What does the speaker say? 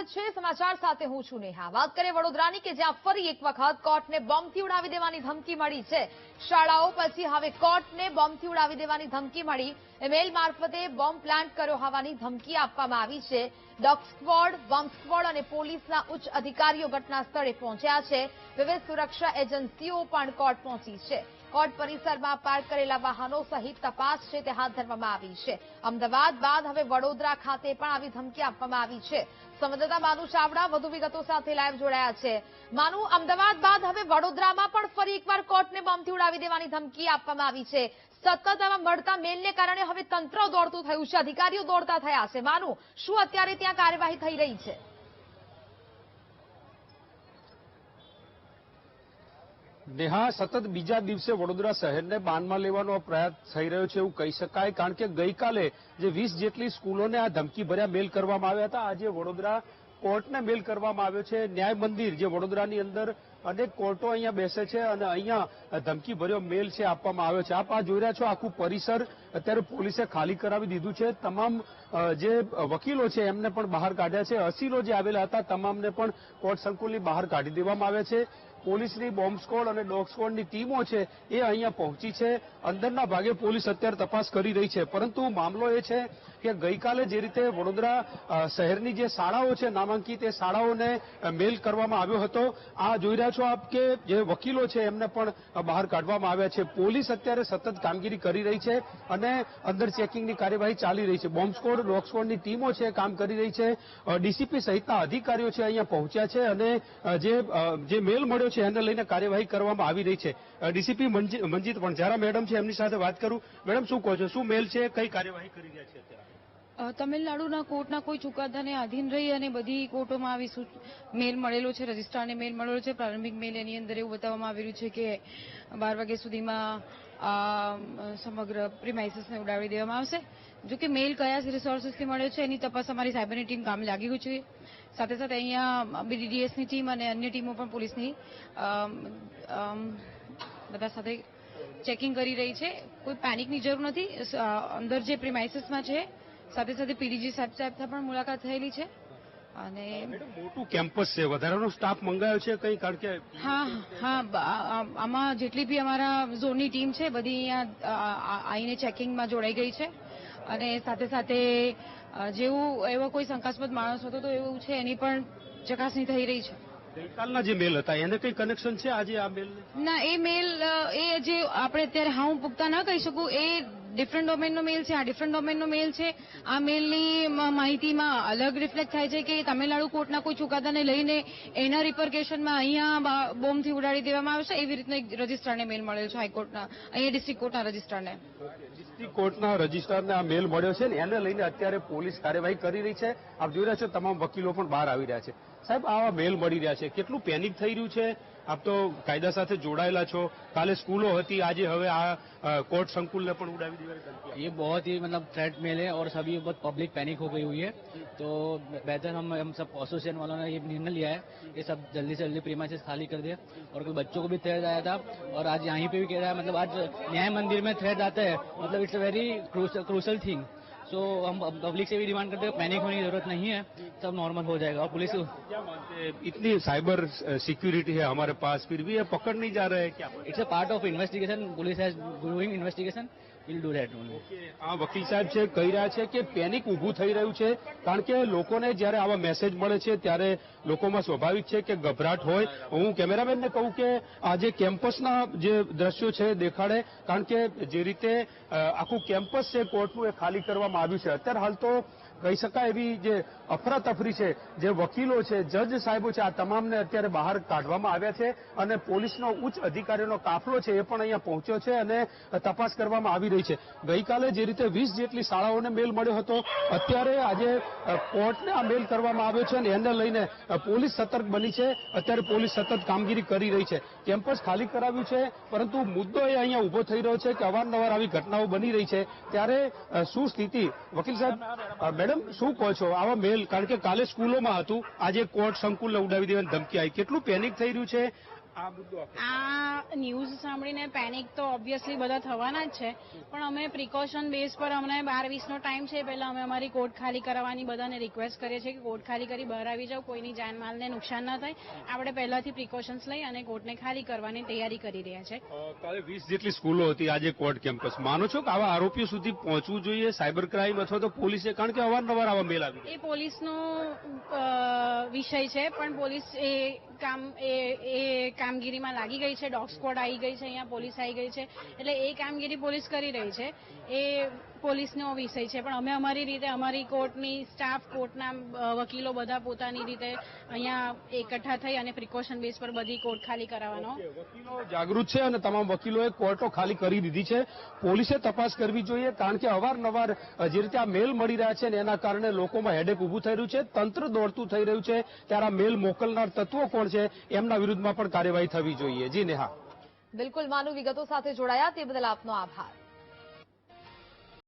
સ્વાગત છે સમાચાર સાથે હું છું નેહા। વાત કરીએ વડોદરાની કે જ્યાં ફરી એક વખત કોર્ટને બોમ્બથી ઉડાવી દેવાની ધમકી મળી છે। શાળાઓ પછી હવે કોર્ટને બોમ્બથી ઉડાવી દેવાની ધમકી મળી। મેલ મારફતે બોમ્બ પ્લાન્ટ કર્યો હોવાની ધમકી આપવામાં આવી છે। ડોગ સ્ક્વોડ, બોમ્બ સ્ક્વોડ અને પોલીસના ઉચ્ચ અધિકારીઓ ઘટના સ્થળે પહોંચ્યા છે। વિવિધ સુરક્ષા એજન્સીઓ પણ કોર્ટ પહોંચી છે। કોર્ટ પરિસરમાં પાર્ક કરેલા વાહનો સહિત તપાસ છે તે હાથ ધરવામાં આવી છે। અમદાવાદ બાદ હવે વડોદરા ખાતે પણ આવી ધમકી આપવામાં આવી છે। સંવાદદાતા માનુ ચાવડા વધુ વિગતો સાથે લાઈવ જોડાયા છે। માનુ, અમદાવાદ બાદ હવે વડોદરામાં પણ ફરી એકવાર કોર્ટને બોમ્બથી ઉડાવી દેવાની ધમકી આપવામાં આવી છે। સતત આવા મળતા મેલને કારણે હવે તંત્ર દોડતું થયું છે, અધિકારીઓ દોડતા થયા છે। માનુ, શું અત્યારે ત્યાં કાર્યવાહી થઈ રહી છે? નેહા, સતત બીજા દિવસે વડોદરા શહેરને બાનમાં લેવાનો પ્રયાસ થઈ રહ્યો છે એવું કહી શકાય, કારણ કે ગઈકાલે જે 20 જેટલી સ્કૂલોને આ ધમકી ભર્યા મેલ કરવામાં આવ્યા હતા, આજે વડોદરા કોર્ટને મેલ કરવામાં આવ્યો છે। ન્યાય મંદિર જે વડોદરાની અંદર અનેક કોર્ટો અહીંયા બેસે છે અને અહીંયા ધમકી ભર્યો મેલ છે આપવામાં આવ્યો છે। આપ આ જોઈ રહ્યા છો, આખું પરિસર અત્યારે પોલીસે ખાલી કરાવી દીધું છે। તમામ જે વકીલો છે એમને પણ બહાર કાઢ્યા છે। અસીલો જે આવેલા હતા તમામને પણ કોર્ટ સંકુલની બહાર કાઢી દેવામાં આવ્યા છે। પોલીસની બોમ્બ સ્ક્વોડ અને ડોગ સ્ક્વોડની ટીમો છે એ અહીંયા પહોંચી છે। અંદરના ભાગે પોલીસ અત્યારે તપાસ કરી રહી છે, પરંતુ મામલો એ છે કે ગઈકાલે જે રીતે વડોદરા શહેરની જે શાળાઓ છે નામાંકિત, એ શાળાઓને મેલ કરવામાં આવ્યો હતો। આ જોઈ રહ્યા છો આપ કે જે વકીલો છે એમને પણ બહાર કાઢવામાં આવ્યા છે। પોલીસ અત્યારે સતત કામગીરી કરી રહી છે અને અંદર ચેકિંગની કાર્યવાહી ચાલી રહી છે। બોમ્બ સ્ક્વોડ, ડોગ સ્ક્વોડની ટીમો છે કામ કરી રહી છે। ડીસીપી સહિતના અધિકારીઓ છે અહીંયા પહોંચ્યા છે અને જે મેલ મળ્યો છે એને લઈને કાર્યવાહી કરવામાં આવી રહી છે। ડીસીપી મંજીત વણઝારા મેડમ છે, એમની સાથે વાત કરું। મેડમ, શું કહો છો, શું મેલ છે, કઈ કાર્યવાહી કરી રહ્યા છે અત્યારે? તમિલનાડુના કોર્ટના કોઈ ચુકાદાને આધીન રહી અને બધી કોર્ટોમાં આવી મેલ મળેલો છે, રજિસ્ટ્રારને મેલ મળેલો છે। પ્રારંભિક મેલ એની અંદર એવું બતાવવામાં આવી રહ્યું છે કે 12 વાગ્યા સુધીમાં સમગ્ર પ્રિમાઇસીસને ઉડાવી દેવામાં આવશે। જો કે મેલ કયા રિસોર્સિસથી મળ્યો છે એની તપાસ અમારી સાયબરની ટીમ કામ લાગી ગઈ છે। સાથે સાથે અહીંયા બીડીડીએસની ટીમ અને અન્ય ટીમો પણ પોલીસની બધા સાથે ચેકિંગ કરી રહી છે। કોઈ પેનિકની જરૂર નથી। અંદર જે પ્રિમાઇસીસમાં છે સાથે સાથે પીડીજી સાહેબથી પણ મુલાકાત થયેલી છે અને મોટું કેમ્પસ છે, વધારાનો સ્ટાફ મંગાયો છે કઈ? કારણ કે આમાં જેટલી બી અમારા ઝોનની ટીમ છે બધી અહીંયા આવીને ચેકિંગમાં જોડાઈ ગઈ છે અને સાથે સાથે જેવું એવો કોઈ શંકાસ્પદ માણસ હતો તો એવું છે એની પણ ચકાસણી થઈ રહી છે। ગઈકાલના જે મેલ હતા એને કઈ કનેક્શન છે આજે આ મેલ? ના, એ મેલ એ જે આપણે અત્યારે હું પુખ્તા ના કહી શકું, એ ડિફરન્ટ ડોમેનનો મેલ છે, આ ડિફરન્ટ ડોમેનનો મેલ છે। આ મેલની માહિતીમાં અલગ રિફ્લેક્ટ થાય છે કે તમિલનાડુ કોર્ટના કોઈ ચુકાદાને લઈને એના રિપરકેશનમાં અહીંયા બોમ્બથી ઉડાડી દેવામાં આવશે, એવી રીતના એક રજિસ્ટ્રારને મેલ મળેલો છે હાઈકોર્ટના, અહીંયા ડિસ્ટ્રિક્ટ કોર્ટના રજિસ્ટ્રારને। ડિસ્ટ્રિક્ટ કોર્ટના રજિસ્ટ્રારને આ મેલ મળ્યો છે ને એને લઈને અત્યારે પોલીસ કાર્યવાહી કરી રહી છે। આપ જોઈ રહ્યા છો તમામ વકીલો પણ બહાર આવી રહ્યા છે। સાહેબ, આવા મેલ મળી રહ્યા છે, કેટલું પેનિક થઈ રહ્યું છે? આપ તો કાયદા સાથે જોડાયેલા છો, કાલે સ્કૂલો હતી, આજે હવે આ कोर्ट संकुल ने पण उड़ावी देवानी। ये बहुत ही मतलब थ्रेट मेल है और सभी बहुत पब्लिक पैनिक हो गई हुई है, तो बेहतर हम सब एसोसिएशन वालों ने ये निर्णय लिया है कि सब जल्दी से जल्दी प्रीमाइसेस खाली कर दे। और कोई बच्चों को भी थ्रेट आया था और आज यहीं पे भी कह रहा है, मतलब आज न्याय मंदिर में थ्रेट आता है, मतलब it's a very crucial thing. So हम पब्लिक से भी डिमांड करते हैं, पैनिक होने की जरूरत नहीं है, सब नॉर्मल हो जाएगा। और पुलिस क्या मानते हैं, इतनी साइबर सिक्योरिटी है हमारे पास, फिर भी ये पकड़ नहीं जा रहे हैं क्या? It's a part of investigation, police has doing investigation, will do that only. આ વકીલ સાહેબ છે કહી રહ્યા છે કે પેનિક ઊભું થઈ રહ્યું છે, કારણ કે લોકોને જ્યારે આવા મેસેજ મળે છે ત્યારે લોકોમાં સ્વાભાવિક છે કે ગભરાટ હોય। હું કેમેરામેનને કહું કે આ જે કેમ્પસના જે દ્રશ્યો છે દેખાડે, કારણ કે જે રીતે આખું કેમ્પસ છે કોર્ટનું એ ખાલી કરવામાં આવ્યું છે। અત્યારે હાલ તો કહી શકાય એવી જે અફરાતફરી છે, જે વકીલો છે, જજ સાહેબો છે, આ તમામને અત્યારે બહાર કાઢવામાં આવ્યા છે અને પોલીસનો ઉચ્ચ અધિકારીઓનો કાફલો છે એ પણ અહીંયા પહોંચ્યો છે અને તપાસ કરવામાં આવી રહી છે। ગઈકાલે જે રીતે 20 જેટલી શાળાઓને મેલ મળ્યો હતો, અત્યારે આજે કોર્ટને આ મેલ કરવામાં આવ્યો છે અને એને લઈને પોલીસ સતર્ક બની છે। અત્યારે પોલીસ સતત કામગીરી કરી રહી છે। કેમ્પસ ખાલી કરાવ્યું છે, પરંતુ મુદ્દો એ અહીંયા ઉભો થઈ રહ્યો છે કે અવારનવાર આવી ઘટનાઓ બની રહી છે, ત્યારે શું સ્થિતિ? વકીલ સાહેબ, મેડમ શું કહો છો આવા મેલ? કારણ કે કાલે સ્કૂલોમાં હતું, આજે કોર્ટ સંકુલને ઉડાવી દેવાની ધમકી આવી, કેટલું પેનિક થઈ રહ્યું છે? આ મુદ્દો આ ન્યૂઝ સાંભળીને પેનિક તો ઓબ્વિયસલી બધા થવાના જ છે, પણ અમે પ્રિકોશન બેઝ પર અમને 12:20નો ટાઈમ છે, પહેલા અમે અમારી કોર્ટ ખાલી કરાવવાની બધાને રિક્વેસ્ટ કરીએ છીએ કે કોર્ટ ખાલી કરી બહાર આવી જાવ, કોઈની જાનમાલને નુકસાન ના થાય. આપણે પહેલાથી પ્રિકોશન્સ લઈ અને કોર્ટને ખાલી કરવાની તૈયારી કરી રહ્યા છે. કાલે 20 જેટલી સ્કૂલો હતી, આજે કોર્ટ કેમ્પસ. માનો છો કે આવા આરોપીઓ સુધી પહોંચવું જોઈએ સાયબર ક્રાઇમ અથવા તો પોલીસે? કારણ કે અવારનવાર આવા મેલ આવી એ પોલીસનો વિષય છે, પણ પોલીસ એ કામગીરીમાં લાગી ગઈ છે. ડોગ સ્ક્વોડ આવી ગઈ છે, અહીંયા પોલીસ આવી ગઈ છે, એટલે એ કામગીરી પોલીસ કરી રહી છે. એ પોલીસનો વિષય છે, પણ અમે અમારી રીતે અમારી કોર્ટની સ્ટાફ, કોર્ટના વકીલો બધા પોતાની રીતે અહીંયા એકઠા થઈ અને પ્રિકોશન બેઝ પર બધી કોર્ટ ખાલી કરાવવાનો. વકીલો જાગૃત છે અને તમામ વકીલોએ કોર્ટો ખાલી કરી દીધી છે. પોલીસે તપાસ કરવી જોઈએ, કારણ કે અવારનવાર જે રીતે આ મેલ મળી રહ્યા છે ને એના કારણે લોકોમાં હેડેક ઉભું થઈ રહ્યું છે, તંત્ર દોડતું થઈ રહ્યું છે. ત્યારે આ મેલ મોકલનાર તત્વો કોણ છે એમના વિરુદ્ધમાં પણ કાર્યવાહી થવી જોઈએ. જી નેહા. બિલકુલ, માનુ વિગતો સાથે જોડાયા તે બદલ આપનો આભાર.